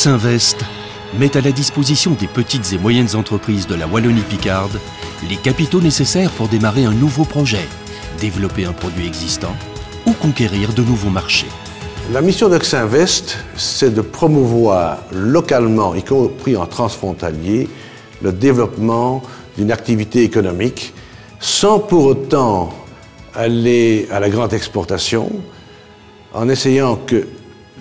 Oxinvest met à la disposition des petites et moyennes entreprises de la Wallonie-Picarde les capitaux nécessaires pour démarrer un nouveau projet, développer un produit existant ou conquérir de nouveaux marchés. La mission d'Oxinvest, c'est de promouvoir localement, y compris en transfrontalier, le développement d'une activité économique sans pour autant aller à la grande exportation, en essayant que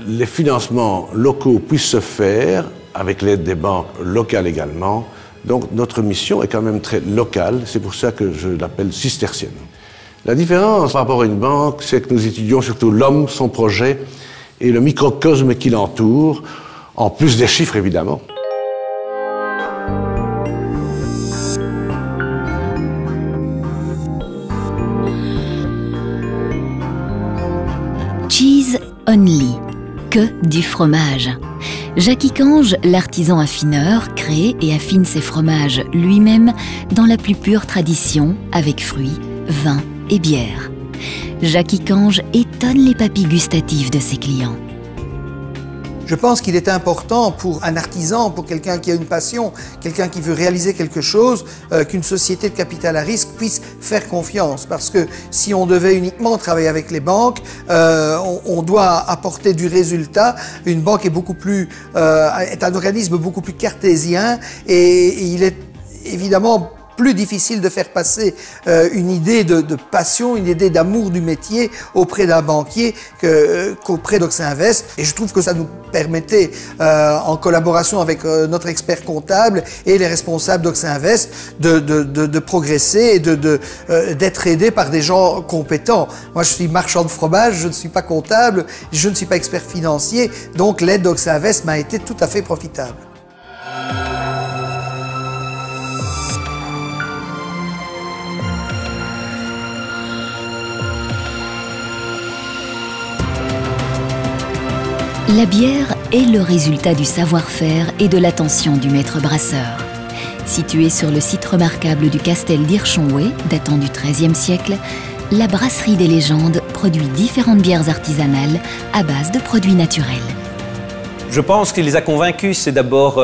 les financements locaux puissent se faire avec l'aide des banques locales également. Donc notre mission est quand même très locale, c'est pour ça que je l'appelle cistercienne. La différence par rapport à une banque, c'est que nous étudions surtout l'homme, son projet et le microcosme qui l'entoure, en plus des chiffres évidemment. Cheese Only, que du fromage. Jackie Cange, l'artisan affineur, crée et affine ses fromages lui-même dans la plus pure tradition, avec fruits, vin et bière. Jackie Cange étonne les papilles gustatives de ses clients. Je pense qu'il est important pour un artisan, pour quelqu'un qui a une passion, quelqu'un qui veut réaliser quelque chose, qu'une société de capital à risque puisse faire confiance. Parce que si on devait uniquement travailler avec les banques, on doit apporter du résultat. Une banque est est un organisme beaucoup plus cartésien et il est évidemment plus difficile de faire passer une idée de passion, une idée d'amour du métier auprès d'un banquier qu'auprès d'Oxinvest. Et je trouve que ça nous permettait, en collaboration avec notre expert comptable et les responsables d'Oxinvest, de progresser et d'être aidés par des gens compétents. Moi, je suis marchand de fromage, je ne suis pas comptable, je ne suis pas expert financier, donc l'aide d'Oxinvest m'a été tout à fait profitable. La bière est le résultat du savoir-faire et de l'attention du maître brasseur. Située sur le site remarquable du Castel d'Hirchonway, datant du XIIIe siècle, la brasserie des légendes produit différentes bières artisanales à base de produits naturels. Je pense ce qui les a convaincus, c'est d'abord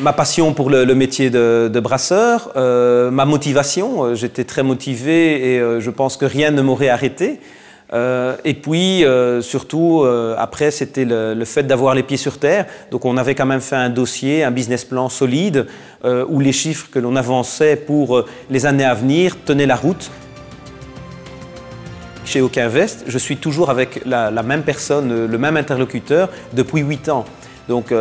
ma passion pour le métier de brasseur, ma motivation. J'étais très motivé et je pense que rien ne m'aurait arrêté. Et puis, surtout, après, c'était le fait d'avoir les pieds sur terre. Donc, on avait quand même fait un dossier, un business plan solide, où les chiffres que l'on avançait pour les années à venir tenaient la route. Chez Oxinvest, je suis toujours avec la même personne, le même interlocuteur, depuis 8 ans. Donc,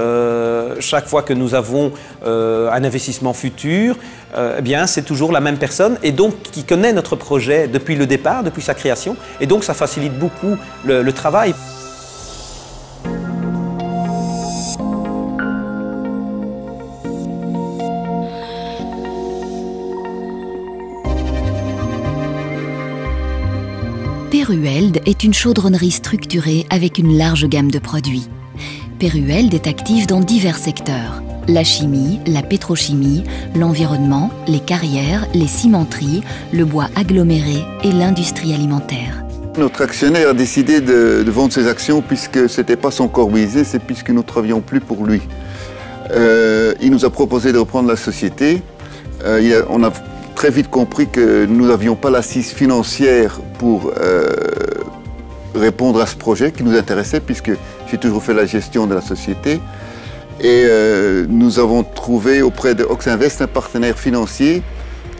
chaque fois que nous avons un investissement futur, eh bien, c'est toujours la même personne et donc qui connaît notre projet depuis le départ, depuis sa création. Et donc, ça facilite beaucoup le travail. Peruelde est une chaudronnerie structurée avec une large gamme de produits. Peruelde est active dans divers secteurs. La chimie, la pétrochimie, l'environnement, les carrières, les cimenteries, le bois aggloméré et l'industrie alimentaire. Notre actionnaire a décidé de vendre ses actions puisque ce n'était pas son corps business et puisque nous ne travaillions plus pour lui. Il nous a proposé de reprendre la société. On a très vite compris que nous n'avions pas l'assise financière pour répondre à ce projet qui nous intéressait puisque j'ai toujours fait la gestion de la société. Et nous avons trouvé auprès de Oxinvest un partenaire financier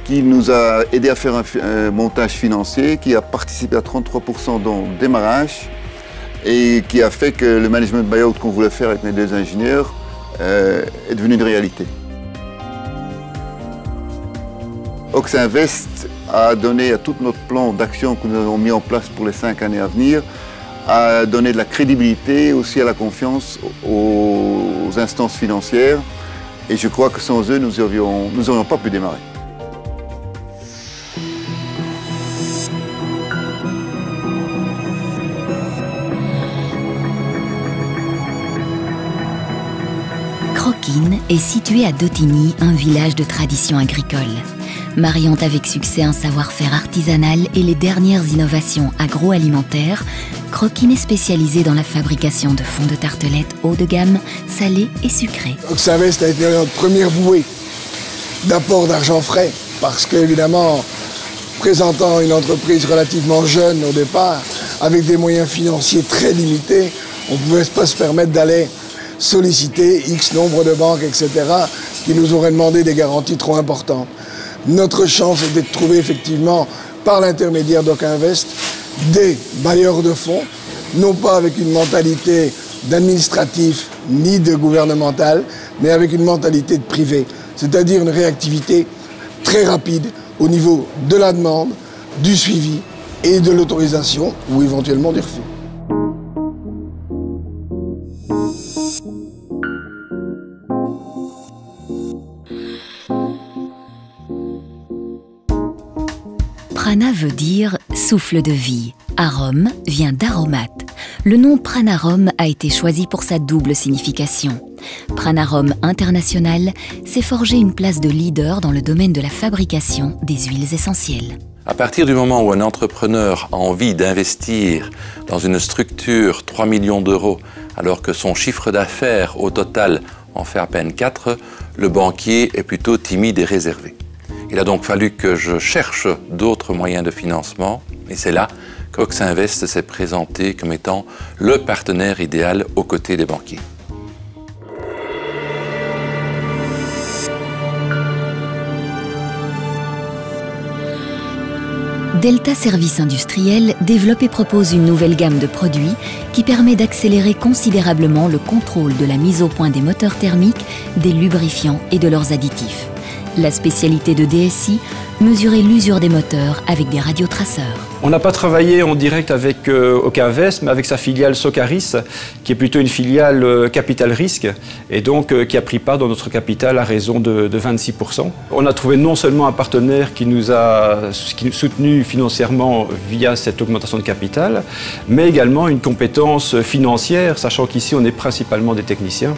qui nous a aidé à faire un montage financier, qui a participé à 33% dans le démarrage et qui a fait que le management buyout qu'on voulait faire avec mes 2 ingénieurs est devenu une réalité. Oxinvest a donné à tout notre plan d'action que nous avons mis en place pour les 5 années à venir, a donné de la crédibilité, aussi à la confiance aux instances financières. Et je crois que sans eux, nous n'aurions pas pu démarrer. Croquines est situé à Dotigny, un village de tradition agricole. Mariant avec succès un savoir-faire artisanal et les dernières innovations agroalimentaires, Croquin est spécialisé dans la fabrication de fonds de tartelettes haut de gamme, salés et sucrés. Oxinvest a été notre première bouée d'apport d'argent frais, parce qu'évidemment, présentant une entreprise relativement jeune au départ, avec des moyens financiers très limités, on ne pouvait pas se permettre d'aller solliciter X nombre de banques, etc., qui nous auraient demandé des garanties trop importantes. Notre chance était de trouver effectivement, par l'intermédiaire d'Oxinvest, des bailleurs de fonds, non pas avec une mentalité d'administratif ni de gouvernemental, mais avec une mentalité de privé, c'est-à-dire une réactivité très rapide au niveau de la demande, du suivi et de l'autorisation ou éventuellement des refus. Prana veut dire souffle de vie. Arôme vient d'aromate. Le nom Pranarom a été choisi pour sa double signification. Pranarom International s'est forgé une place de leader dans le domaine de la fabrication des huiles essentielles. À partir du moment où un entrepreneur a envie d'investir dans une structure 3 millions d'euros, alors que son chiffre d'affaires au total en fait à peine 4, le banquier est plutôt timide et réservé. Il a donc fallu que je cherche d'autres moyens de financement, et c'est là qu'Oxinvest s'est présenté comme étant le partenaire idéal aux côtés des banquiers. Delta Services Industriels développe et propose une nouvelle gamme de produits qui permet d'accélérer considérablement le contrôle de la mise au point des moteurs thermiques, des lubrifiants et de leurs additifs. La spécialité de DSI, mesurer l'usure des moteurs avec des radiotraceurs. On n'a pas travaillé en direct avec Oxinvest, mais avec sa filiale Socaris, qui est plutôt une filiale capital risque, et donc qui a pris part dans notre capital à raison de 26%. On a trouvé non seulement un partenaire qui nous a soutenu financièrement via cette augmentation de capital, mais également une compétence financière, sachant qu'ici on est principalement des techniciens.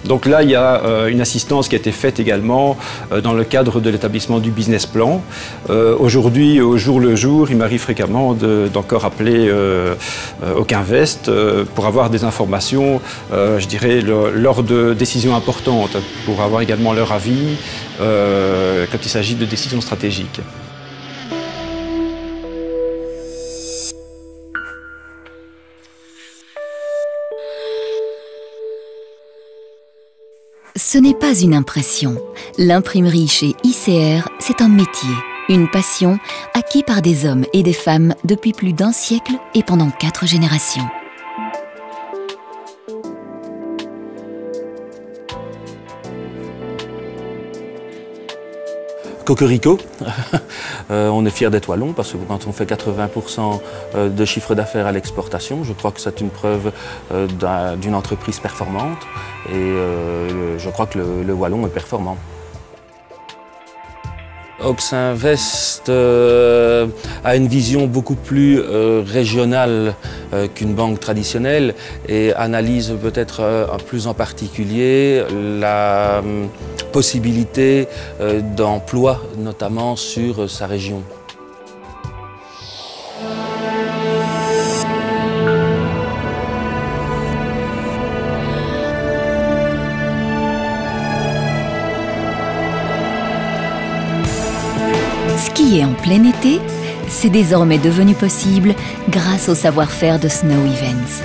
Donc là, il y a une assistance qui a été faite également dans le cadre de l'établissement du business plan. Aujourd'hui, au jour le jour, il m'arrive fréquemment d'encore appeler Oxinvest pour avoir des informations, je dirais, lors de décisions importantes, pour avoir également leur avis quand il s'agit de décisions stratégiques. Ce n'est pas une impression. L'imprimerie chez ICR, c'est un métier, une passion acquis par des hommes et des femmes depuis plus d'1 siècle et pendant 4 générations. Cocorico, on est fiers d'être wallon parce que quand on fait 80% de chiffre d'affaires à l'exportation, je crois que c'est une preuve d'une entreprise performante et je crois que le wallon est performant. Oxinvest a une vision beaucoup plus régionale qu'une banque traditionnelle et analyse peut-être plus en particulier la possibilité d'emploi, notamment sur sa région. Skier en plein été, c'est désormais devenu possible grâce au savoir-faire de Snow Events.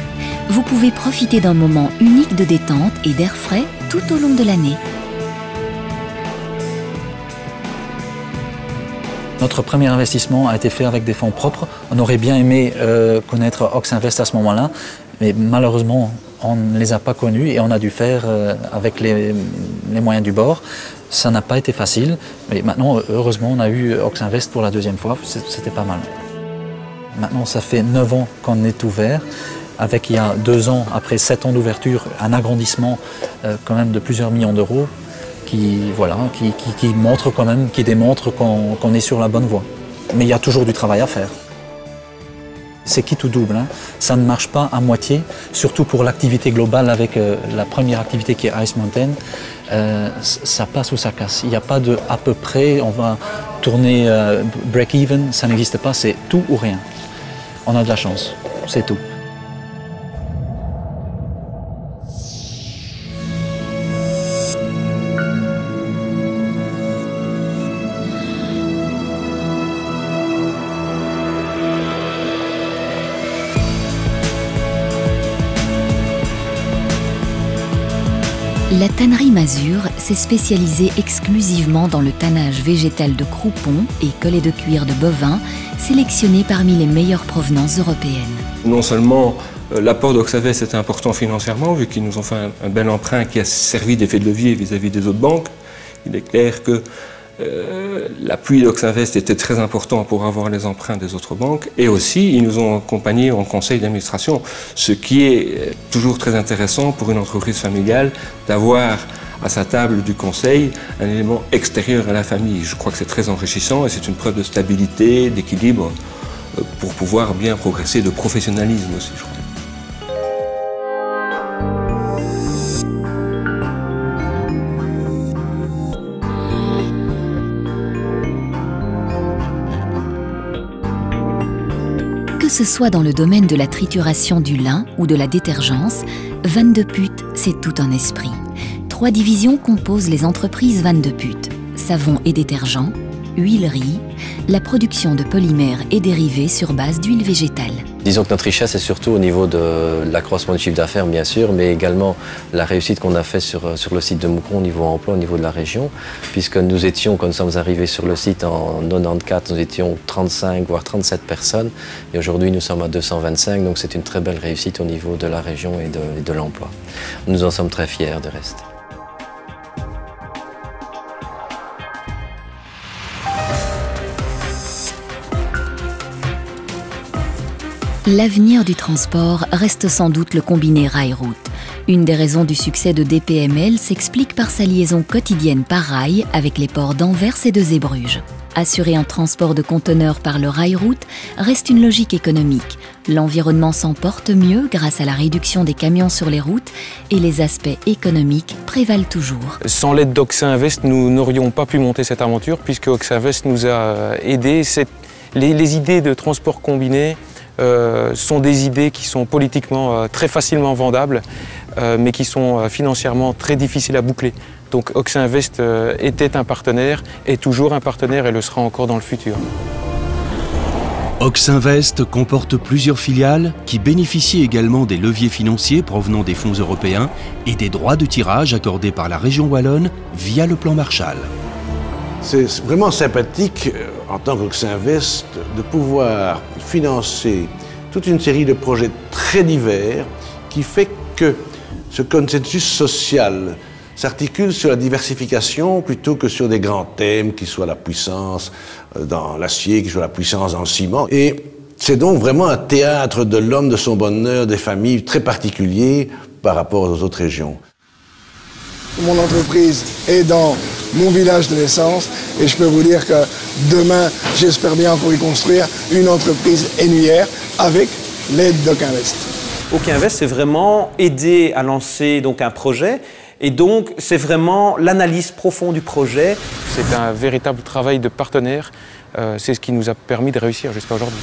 Vous pouvez profiter d'un moment unique de détente et d'air frais tout au long de l'année. Notre premier investissement a été fait avec des fonds propres. On aurait bien aimé connaître Oxinvest à ce moment-là, mais malheureusement, on ne les a pas connus et on a dû faire avec les moyens du bord. Ça n'a pas été facile, mais maintenant, heureusement, on a eu Oxinvest pour la 2e fois, c'était pas mal. Maintenant, ça fait 9 ans qu'on est ouvert, avec il y a 2 ans, après 7 ans d'ouverture, un agrandissement quand même de plusieurs millions d'euros qui montre quand même, qui démontre qu'on est sur la bonne voie. Mais il y a toujours du travail à faire. C'est quitte ou double, hein. Ça ne marche pas à moitié, surtout pour l'activité globale avec la première activité qui est Ice Mountain. ça passe ou ça casse. Il n'y a pas de à peu près, on va tourner break-even, ça n'existe pas, c'est tout ou rien. On a de la chance, c'est tout. La tannerie Mazure s'est spécialisée exclusivement dans le tannage végétal de croupons et collets de cuir de bovins, sélectionnés parmi les meilleures provenances européennes. Non seulement l'apport d'Oxavest était important financièrement, vu qu'ils nous ont fait un bel emprunt qui a servi d'effet de levier vis-à-vis des autres banques. Il est clair que l'appui d'Oxavest était très important pour avoir les emprunts des autres banques, et aussi ils nous ont accompagnés en conseil d'administration, ce qui est toujours très intéressant pour une entreprise familiale d'avoir à sa table du conseil un élément extérieur à la famille. Je crois que c'est très enrichissant et c'est une preuve de stabilité, d'équilibre pour pouvoir bien progresser, de professionnalisme aussi, je crois. Que ce soit dans le domaine de la trituration du lin ou de la détergence, Van de Putte, c'est tout un esprit. 3 divisions composent les entreprises Van de Putte: savon et détergents, huilerie, la production de polymères et dérivés sur base d'huile végétale. Disons que notre richesse est surtout au niveau de l'accroissement du chiffre d'affaires, bien sûr, mais également la réussite qu'on a fait sur le site de Moucron au niveau emploi, au niveau de la région, puisque nous étions, quand nous sommes arrivés sur le site en 94, nous étions 35 voire 37 personnes, et aujourd'hui nous sommes à 225, donc c'est une très belle réussite au niveau de la région et de l'emploi. Nous en sommes très fiers de reste. L'avenir du transport reste sans doute le combiné rail-route. Une des raisons du succès de DPML s'explique par sa liaison quotidienne par rail avec les ports d'Anvers et de Zeebrugge. Assurer un transport de conteneurs par le rail-route reste une logique économique. L'environnement s'en porte mieux grâce à la réduction des camions sur les routes et les aspects économiques prévalent toujours. Sans l'aide d'Oxinvest, nous n'aurions pas pu monter cette aventure puisque Oxinvest nous a aidés. Les idées de transport combiné sont des idées qui sont politiquement très facilement vendables, mais qui sont financièrement très difficiles à boucler. Donc Oxinvest était un partenaire, est toujours un partenaire et le sera encore dans le futur. Oxinvest comporte plusieurs filiales qui bénéficient également des leviers financiers provenant des fonds européens et des droits de tirage accordés par la région wallonne via le plan Marshall. C'est vraiment sympathique, en tant qu'Oxinvest, de pouvoir financer toute une série de projets très divers qui fait que ce consensus social s'articule sur la diversification plutôt que sur des grands thèmes qui soient la puissance dans l'acier, qui soit la puissance dans le ciment. Et c'est donc vraiment un théâtre de l'homme, de son bonheur, des familles très particulier par rapport aux autres régions. Mon entreprise est dans mon village de naissance et je peux vous dire que demain, j'espère bien pour y construire une entreprise énuière avec l'aide d'Oxinvest. Oxinvest, c'est vraiment aider à lancer donc un projet et donc c'est vraiment l'analyse profonde du projet. C'est un véritable travail de partenaire. C'est ce qui nous a permis de réussir jusqu'à aujourd'hui.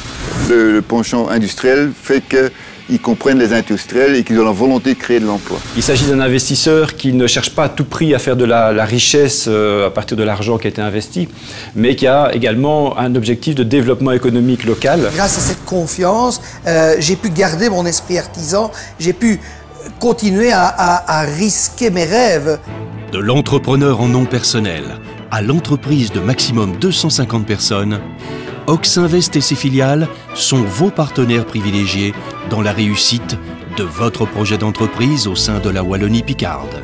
Le penchant industriel fait qu'ils comprennent les industriels et qu'ils ont la volonté de créer de l'emploi. Il s'agit d'un investisseur qui ne cherche pas à tout prix à faire de la richesse à partir de l'argent qui a été investi, mais qui a également un objectif de développement économique local. Grâce à cette confiance, j'ai pu garder mon esprit artisan, j'ai pu continuer à risquer mes rêves. De l'entrepreneur en nom personnel à l'entreprise de maximum 250 personnes, Oxinvest et ses filiales sont vos partenaires privilégiés dans la réussite de votre projet d'entreprise au sein de la Wallonie Picarde.